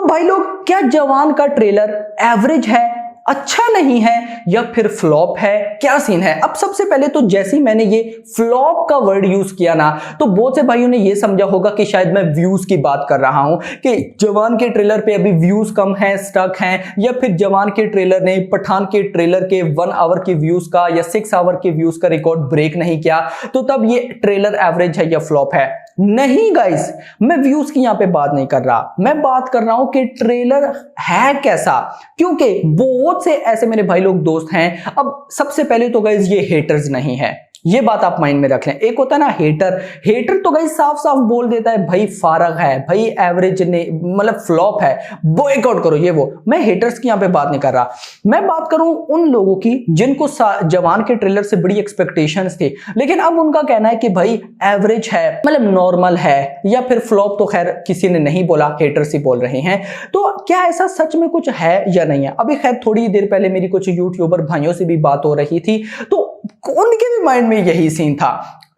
भाई लोग, क्या जवान का ट्रेलर एवरेज है, अच्छा नहीं है, या फिर फ्लॉप है? क्या सीन है? अब सबसे पहले तो जैसे ही मैंने ये फ्लॉप का वर्ड यूज किया ना, तो बहुत से भाइयों ने ये समझा होगा कि शायद मैं व्यूज की बात कर रहा हूं, कि जवान के ट्रेलर पे अभी व्यूज कम है, स्टक हैं, या फिर जवान के ट्रेलर ने पठान के ट्रेलर के 1 आवर के व्यूज का या 6 आवर के व्यूज का रिकॉर्ड ब्रेक नहीं किया, तो तब ये ट्रेलर एवरेज है या फ्लॉप है। नहीं गाइस, मैं व्यूज की यहां पे बात नहीं कर रहा, मैं बात कर रहा हूं कि ट्रेलर है कैसा, क्योंकि बहुत से ऐसे मेरे भाई लोग दोस्त हैं। अब सबसे पहले तो गाइस ये हेटर्स नहीं है, ये बात आप माइंड में रख लें। एक होता है ना हेटर, हेटर तो गाइस साफ साफ बोल देता है भाई फारग है, भाई एवरेज ने मतलब फ्लॉप है, बॉयकॉट करो ये वो। मैं हेटर्स की यहां पे बात नहीं कर रहा, मैं बात करूं उन लोगों की जिनको जवान के ट्रेलर से बड़ी एक्सपेक्टेशंस थी, लेकिन अब उनका कहना है कि भाई एवरेज है, मतलब नॉर्मल है, या फिर फ्लॉप तो खैर किसी ने नहीं बोला, हेटर्स ही बोल रहे हैं। तो क्या ऐसा सच में कुछ है या नहीं है? अभी खैर थोड़ी देर पहले मेरी कुछ यूट्यूबर भाइयों से भी बात हो रही थी, तो उनके भी माइंड में यही सीन था।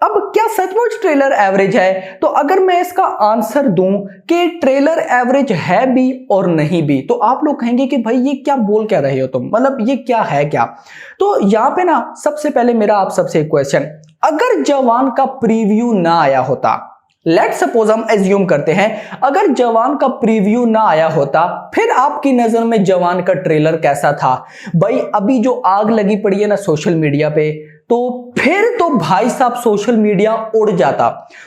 अब क्या सचमुच ट्रेलर एवरेज है? तो अगर मैं इसका आंसर दूं कि ट्रेलर एवरेज है भी और नहीं भी, तो आप लोग कहेंगे कि भाई ये क्या बोल क्या रहे हो तुम, मतलब ये क्या है क्या? तो यहां पे ना सबसे पहले मेरा आप सबसे एक क्वेश्चन, अगर जवान का प्रीव्यू ना आया होता, लेट सपोज हम एज्यूम करते हैं अगर जवान का प्रीव्यू ना आया होता, फिर आपकी नजर में जवान का ट्रेलर कैसा था? भाई अभी जो आग लगी पड़ी है ना सोशल मीडिया पे, तो फिर तो भाई साहब सोशल मीडिया उड़ जाता,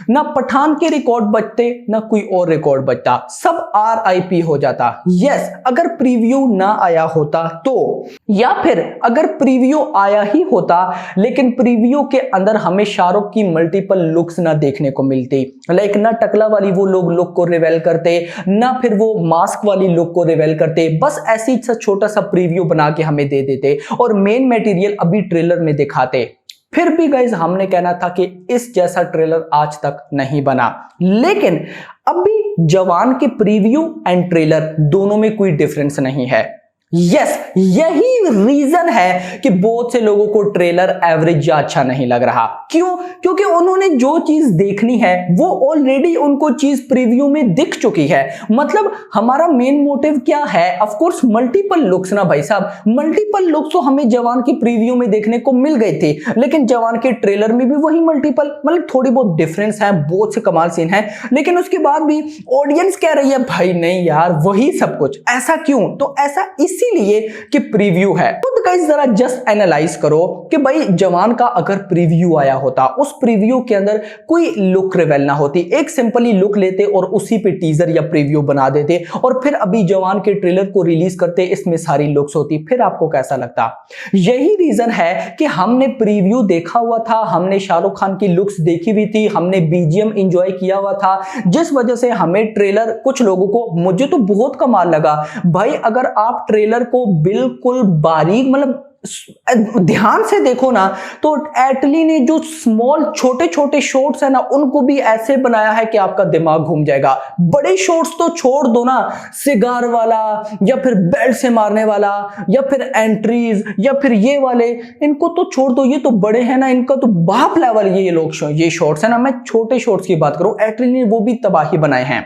ना पठान के रिकॉर्ड बचते ना कोई और रिकॉर्ड बचता, सब RIP हो जाता। यस, अगर प्रीव्यू ना आया होता तो, या फिर अगर प्रीव्यू आया ही होता लेकिन प्रीव्यू के अंदर हमें शाहरुख की मल्टीपल लुक्स ना देखने को मिलती, लाइक ना टकला वाली वो लोग लुक को रिवेल करते, ना फिर वो मास्क वाली लुक को रिवेल करते, बस ऐसी छोटा सा प्रीव्यू बना के हमें दे देते और मेन मटेरियल अभी ट्रेलर में दिखाते, फिर भी गाइज हमने कहना था कि इस जैसा ट्रेलर आज तक नहीं बना। लेकिन अभी जवान के प्रीव्यू एंड ट्रेलर दोनों में कोई डिफरेंस नहीं है। यस, यही रीजन है कि बहुत से लोगों को ट्रेलर एवरेज या अच्छा नहीं लग रहा। क्यों? क्योंकि उन्होंने जो चीज देखनी है वो ऑलरेडी उनको चीज प्रीव्यू में दिख चुकी है। मतलब हमारा मेन मोटिव क्या है? ऑफ कोर्स मल्टीपल लुक्स ना भाई साहब, मल्टीपल लुक्स तो हमें जवान की प्रीव्यू में देखने को मिल गए थे, लेकिन जवान के ट्रेलर में भी वही मल्टीपल, मतलब थोड़ी बहुत डिफरेंस है, बहुत से कमाल सीन है, लेकिन उसके बाद भी ऑडियंस कह रही है भाई नहीं यार वही सब कुछ। ऐसा क्यों? तो ऐसा इसीलिए कि प्रीव्यू है। तो गाइस जरा जस्ट एनालाइज करो कि भाई जवान का अगर प्रीव्यू आया होता, उस प्रीव्यू के अंदर कोई लुक रिवेल ना होती, एक सिंपली लुक लेते और उसी पे टीजर या प्रीव्यू बना देते और फिर अभी जवान के ट्रेलर को रिलीज करते, इसमें सारी लुक्स होती, फिर आपको कैसा लगता? यही रीजन है कि हमने प्रीव्यू देखा हुआ था, हमने शाहरुख खान की लुक्स देखी हुई थी, हमने BGM एंजॉय किया हुआ था, जिस वजह से हमें ट्रेलर, कुछ लोगों को, मुझे तो बहुत कमाल लगा भाई। अगर आप ट्रेलर को बिल्कुल बारीक मतलब ध्यान से देखो ना, तो एटली ने जो स्मॉल छोटे छोटे शॉट्स है ना, उनको भी ऐसे बनाया है कि आपका दिमाग घूम जाएगा। बड़े शॉट्स तो छोड़ दो ना, सिगार वाला या फिर बेल्ट से मारने वाला या फिर एंट्रीज या फिर ये वाले, इनको तो छोड़ दो, ये तो बड़े हैं ना, इनका तो बाप लेवल ये लोग ये शॉट्स है ना। मैं छोटे शॉट्स की बात करूं, एटली ने वो भी तबाही बनाए हैं।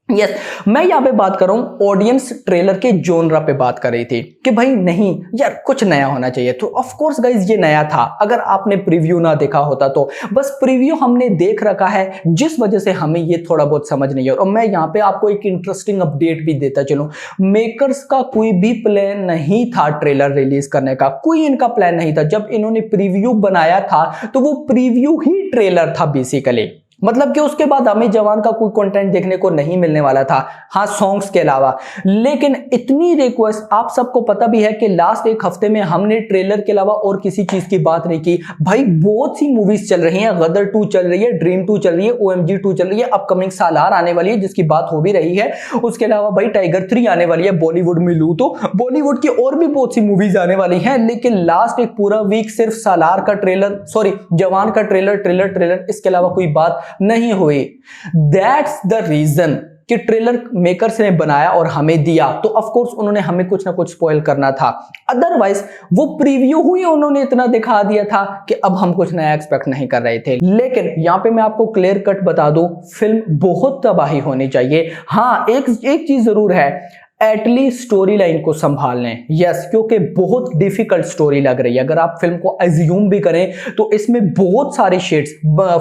यस, मैं यहां पे बात कर रहा हूं ऑडियंस ट्रेलर के जोनरा पे बात कर रही थी कि भाई नहीं यार कुछ नया होना चाहिए। तो ऑफ कोर्स गाइस ये नया था, अगर आपने प्रीव्यू ना देखा होता तो, बस प्रीव्यू हमने देख रखा है जिस वजह से हमें ये थोड़ा बहुत समझ नहीं है। और मैं यहां पे आपको एक इंटरेस्टिंग अपडेट भी देता चलूं, मेकर्स का कोई भी प्लान नहीं था ट्रेलर रिलीज करने का, कोई इनका प्लान नहीं था। जब इन्होंने प्रीव्यू बनाया था तो वो प्रीव्यू ही ट्रेलर था बेसिकली, मतलब कि उसके बाद हमें जवान का कोई कंटेंट देखने को नहीं मिलने वाला था, हाँ सॉन्ग्स के अलावा। लेकिन इतनी रिक्वेस्ट, आप सबको पता भी है कि लास्ट एक हफ्ते में हमने ट्रेलर के अलावा और किसी चीज की बात नहीं की। भाई बहुत सी मूवीज चल रही हैं, गदर 2 चल रही है, ड्रीम 2 चल रही है, OMG 2 चल रही है, अपकमिंग सालार आने वाली है जिसकी बात हो भी रही है। उसके अलावा भाई टाइगर 3 आने वाली है, बॉलीवुड में लू तो बॉलीवुड की और भी बहुत सी मूवीज आने वाली हैं। लेकिन लास्ट एक पूरा वीक सिर्फ सालार का ट्रेलर, सॉरी जवान का ट्रेलर, इसके अलावा कोई बात नहीं हुई। दैट्स द रीजन कि ट्रेलर मेकर्स ने बनाया और हमें दिया, तो ऑफ कोर्स उन्होंने हमें कुछ ना कुछ स्पॉइल करना था। अदरवाइज वो प्रीव्यू हुई उन्होंने इतना दिखा दिया था कि अब हम कुछ नया एक्सपेक्ट नहीं कर रहे थे। लेकिन यहां पे मैं आपको क्लियर कट बता दूं, फिल्म बहुत तबाही होनी चाहिए। हाँ, एक चीज जरूर है, एटलीस्ट स्टोरी लाइन को संभाल लें। यस, क्योंकि बहुत डिफिकल्ट स्टोरी लग रही है। अगर आप फिल्म को एज्यूम भी करें तो इसमें बहुत सारे शेड्स,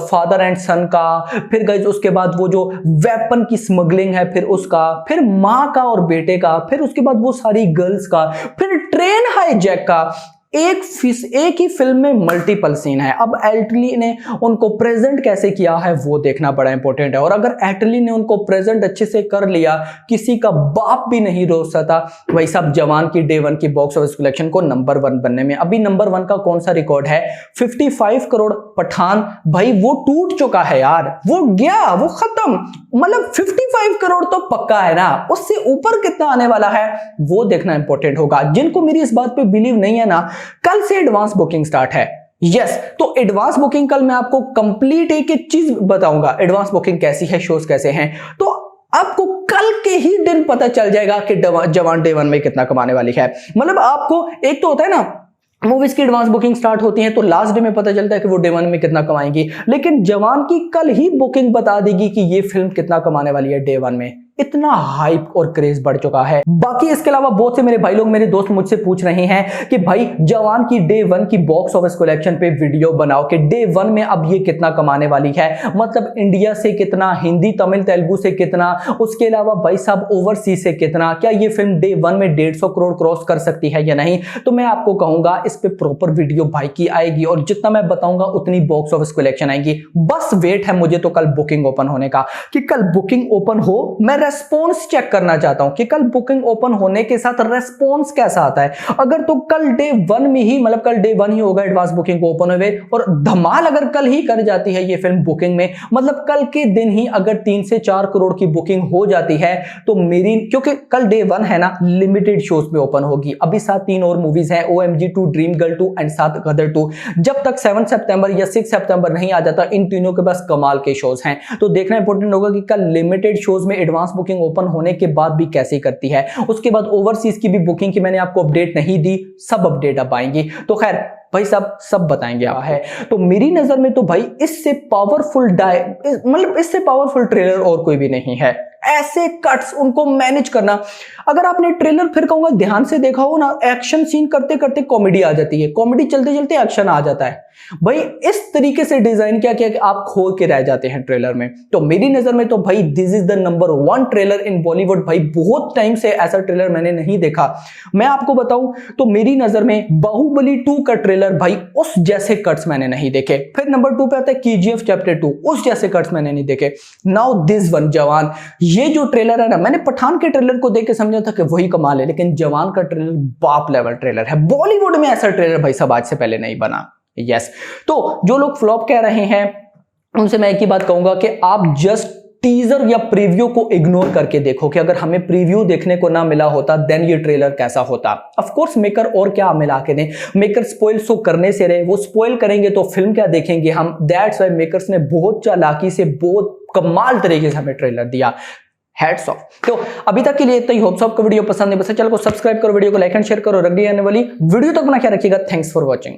फादर एंड सन का, फिर गाइस उसके बाद वो जो वेपन की स्मगलिंग है, फिर उसका, फिर माँ का और बेटे का, फिर उसके बाद वो सारी गर्ल्स का, फिर ट्रेन हाईजैक का। एक ही फिल्म में मल्टीपल सीन है। अब एटली ने उनको प्रेजेंट कैसे किया है वो देखना बड़ा इंपॉर्टेंट है। और अगर एटली ने उनको प्रेजेंट अच्छे से कर लिया, किसी का बाप भी नहीं रोक सकता। वही सब जवान की डे 1 की बॉक्स ऑफिस कलेक्शन को नंबर 1 बनने में, अभी नंबर 1 का कौन सा रिकॉर्ड है? 55 करोड़। पठान भाई वो टूट चुका है यार, वो गया, वो खत्म। मतलब 55 करोड़ तो पक्का है ना, उससे ऊपर कितना आने वाला है वो देखना इंपॉर्टेंट होगा। जिनको मेरी इस बात पे बिलीव नहीं है ना, कल से एडवांस बुकिंग स्टार्ट है। यस, तो एडवांस बुकिंग कल मैं आपको कंप्लीट एक चीज बताऊंगा, एडवांस बुकिंग कैसी है, शोज कैसे हैं। तो आपको कल के ही दिन पता चल जाएगा कि जवान डे 1 में कितना कमाने वाली है। मतलब आपको, एक तो होता है ना मूवीज की एडवांस बुकिंग स्टार्ट होती है तो लास्ट डे में पता चलता है कि वो डे 1 में कितना कमाएंगी, लेकिन जवान की कल ही बुकिंग बता देगी कि ये फिल्म कितना कमाने वाली है डे 1 में। इतना हाइप और क्रेज बढ़ चुका है। बाकी इसके अलावा बहुत से मेरे भाई लोग, मेरे दोस्त मुझसे पूछ रहे हैं कि भाई जवान की डे 1 की बॉक्स ऑफिस कलेक्शन पे वीडियो बनाओ कि डे 1 में अब ये कितना कमाने वाली है, मतलब इंडिया से कितना, हिंदी तमिल तेलुगु से कितना, उसके अलावा भाई साहब ओवरसीज से कितना, क्या ये फिल्म डे 1 में 150 करोड़ क्रॉस कर सकती है या नहीं। तो मैं आपको कहूंगा इस पे प्रॉपर वीडियो भाई की आएगी और जितना मैं बताऊंगा उतनी बॉक्स ऑफिस कलेक्शन आएगी। बस वेट है मुझे तो कल बुकिंग ओपन होने का, कि कल बुकिंग ओपन हो, मैं रेस्पॉन्स चेक करना चाहता हूं कि कल बुकिंग ओपन होने के साथ रेस्पॉन्स कैसा आता है। अगर तो कल डे 1 में ही, मतलब कल डे 1 ही होगा एडवांस बुकिंग को ओपन हुए, और धमाल अगर कल ही कर जाती है ये फिल्म बुकिंग में, मतलब कल के दिन ही अगर 3 से 4 करोड़ की बुकिंग हो जाती है तो मेरी, क्योंकि कल डे 1 है ना, लिमिटेड शोज में ओपन होगी। अभी साथ 3 और मूवीज हैं, OMG 2, ड्रीम गर्ल 2 एंड साथ गदर 2। जब तक 7 सितंबर या 6 सितंबर नहीं आ जाता, इन तीनों के पास कमाल के शोज हैं। तो देखना इंपॉर्टेंट होगा कि कल लिमिटेड शोज में एडवांस बुकिंग ओपन होने के बाद भी कैसे करती है। उसके बाद ओवरसीज की भी बुकिंग की मैंने आपको अपडेट नहीं दी, सब अपडेट अब आएंगी। तो खैर भाई सब बताएंगे आप है। तो मेरी नजर में तो भाई इससे पावरफुल मतलब इससे पावरफुल ट्रेलर और कोई भी नहीं है। ऐसे कट्स उनको मैनेज करना, अगर आपने ट्रेलर फिर कहूंगा ध्यान से देखा हो ना, एक्शन सीन करते करते कॉमेडी आ जाती है, कॉमेडी चलते चलते एक्शन आ जाता है। भाई इस तरीके से डिजाइन किया कि आप खो के रह जाते हैं ट्रेलर में। तो मेरी नजर में तो भाई this is the number 1 trailer in Bollywood. भाई बहुत टाइम से ऐसा ट्रेलर मैंने नहीं देखा। मैं आपको बताऊं तो मेरी नजर में बाहुबली 2 का ट्रेलर, भाई उस जैसे कट्स मैंने नहीं देखे। फिर नंबर 2 पे आता है KGF चैप्टर 2, उस जैसे कट्स मैंने नहीं देखे। नाउ दिस वन जवान, ये जो ट्रेलर है ना, मैंने पठान के ट्रेलर को देख के समझा था कि वही कमाल है, लेकिन जवान का ट्रेलर बाप लेवल ट्रेलर है। बॉलीवुड में ऐसा ट्रेलर भाई साहब आज से पहले नहीं बना। यस, तो जो लोग फ्लॉप कह रहे हैं उनसे मैं एक ही बात कहूंगा कि आप जस्ट टीजर या प्रीव्यू को इग्नोर करके देखो कि अगर हमें प्रीव्यू देखने को ना मिला होता देन ये ट्रेलर कैसा होता। ऑफ कोर्स मेकर और क्या मिला के दें, मेकर स्पॉइल सो करने से रहे, वो स्पॉइल करेंगे तो फिल्म क्या देखेंगे हम। दैट्स व्हाई मेकर्स ने बहुत चालाकी से, बहुत कमाल तरीके से हमें ट्रेलर दिया। Hats off. तो अभी तक के लिए इतना ही। होप्स आपको वीडियो पसंद है, बस चैनल को सब्सक्राइब करो, वीडियो को लाइक एंड शेयर करो। अगली आने वाली वीडियो तक अपना ख्याल रखिएगा। Thanks for watching.